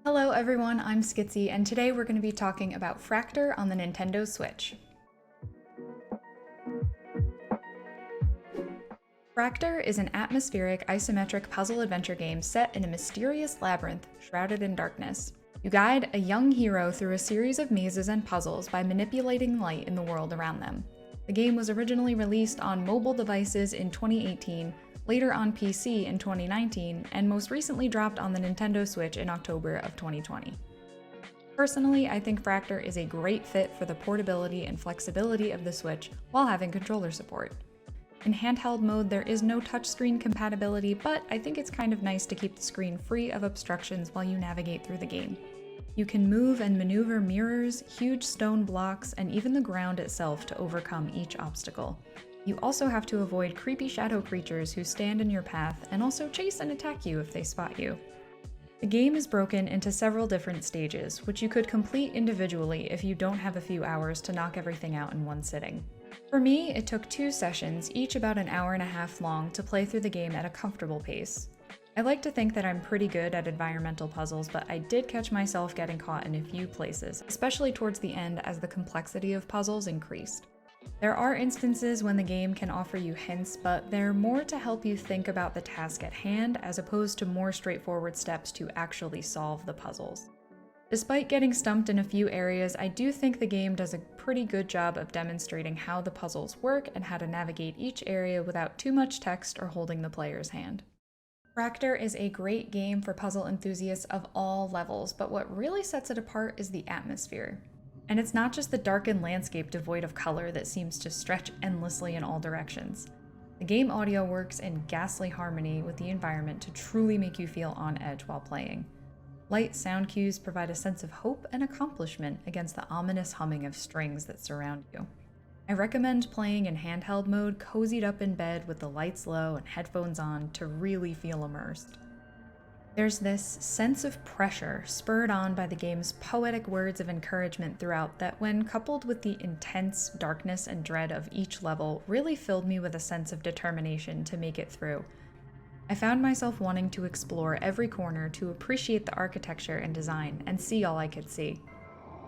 Hello everyone, I'm Skitsy, and today we're going to be talking about FRACTER on the Nintendo Switch. FRACTER is an atmospheric, isometric puzzle adventure game set in a mysterious labyrinth shrouded in darkness. You guide a young hero through a series of mazes and puzzles by manipulating light in the world around them. The game was originally released on mobile devices in 2018, later on PC in 2019, and most recently dropped on the Nintendo Switch in October of 2020. Personally, I think FRACTER is a great fit for the portability and flexibility of the Switch while having controller support. In handheld mode, there is no touchscreen compatibility, but I think it's kind of nice to keep the screen free of obstructions while you navigate through the game. You can move and maneuver mirrors, huge stone blocks, and even the ground itself to overcome each obstacle. You also have to avoid creepy shadow creatures who stand in your path and also chase and attack you if they spot you. The game is broken into several different stages, which you could complete individually if you don't have a few hours to knock everything out in one sitting. For me, it took 2 sessions, each about an hour and a half long, to play through the game at a comfortable pace. I like to think that I'm pretty good at environmental puzzles, but I did catch myself getting caught in a few places, especially towards the end as the complexity of puzzles increased. There are instances when the game can offer you hints, but they're more to help you think about the task at hand as opposed to more straightforward steps to actually solve the puzzles. Despite getting stumped in a few areas, I do think the game does a pretty good job of demonstrating how the puzzles work and how to navigate each area without too much text or holding the player's hand. FRACTER is a great game for puzzle enthusiasts of all levels, but what really sets it apart is the atmosphere. And it's not just the darkened landscape devoid of color that seems to stretch endlessly in all directions. The game audio works in ghastly harmony with the environment to truly make you feel on edge while playing. Light sound cues provide a sense of hope and accomplishment against the ominous humming of strings that surround you. I recommend playing in handheld mode, cozied up in bed with the lights low and headphones on to really feel immersed. There's this sense of pressure spurred on by the game's poetic words of encouragement throughout that, when coupled with the intense darkness and dread of each level, really filled me with a sense of determination to make it through. I found myself wanting to explore every corner to appreciate the architecture and design and see all I could see.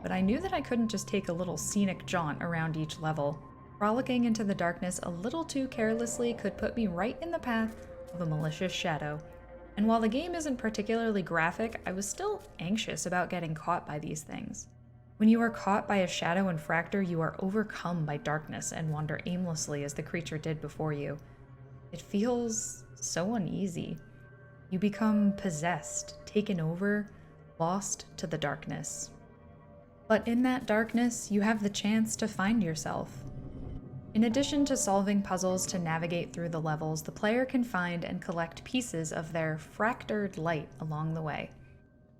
But I knew that I couldn't just take a little scenic jaunt around each level. Frolicking into the darkness a little too carelessly could put me right in the path of a malicious shadow. And while the game isn't particularly graphic, I was still anxious about getting caught by these things. When you are caught by a shadow in FRACTER, you are overcome by darkness and wander aimlessly as the creature did before you. It feels so uneasy. You become possessed, taken over, lost to the darkness. But in that darkness, you have the chance to find yourself. In addition to solving puzzles to navigate through the levels, the player can find and collect pieces of their fractured light along the way.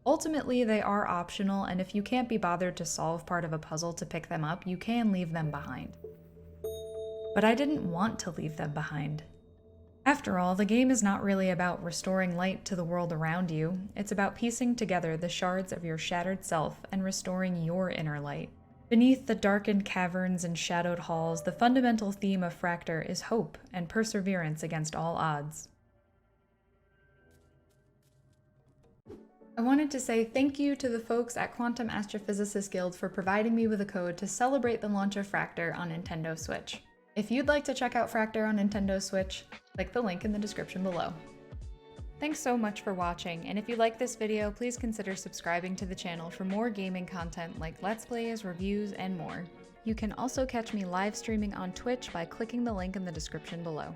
Ultimately, they are optional, and if you can't be bothered to solve part of a puzzle to pick them up, you can leave them behind. But I didn't want to leave them behind. After all, the game is not really about restoring light to the world around you. It's about piecing together the shards of your shattered self and restoring your inner light. Beneath the darkened caverns and shadowed halls, the fundamental theme of FRACTER is hope and perseverance against all odds. I wanted to say thank you to the folks at Quantum Astrophysicists Guild for providing me with a code to celebrate the launch of FRACTER on Nintendo Switch. If you'd like to check out FRACTER on Nintendo Switch, click the link in the description below. Thanks so much for watching, and if you like this video, please consider subscribing to the channel for more gaming content like Let's Plays, reviews, and more. You can also catch me live streaming on Twitch by clicking the link in the description below.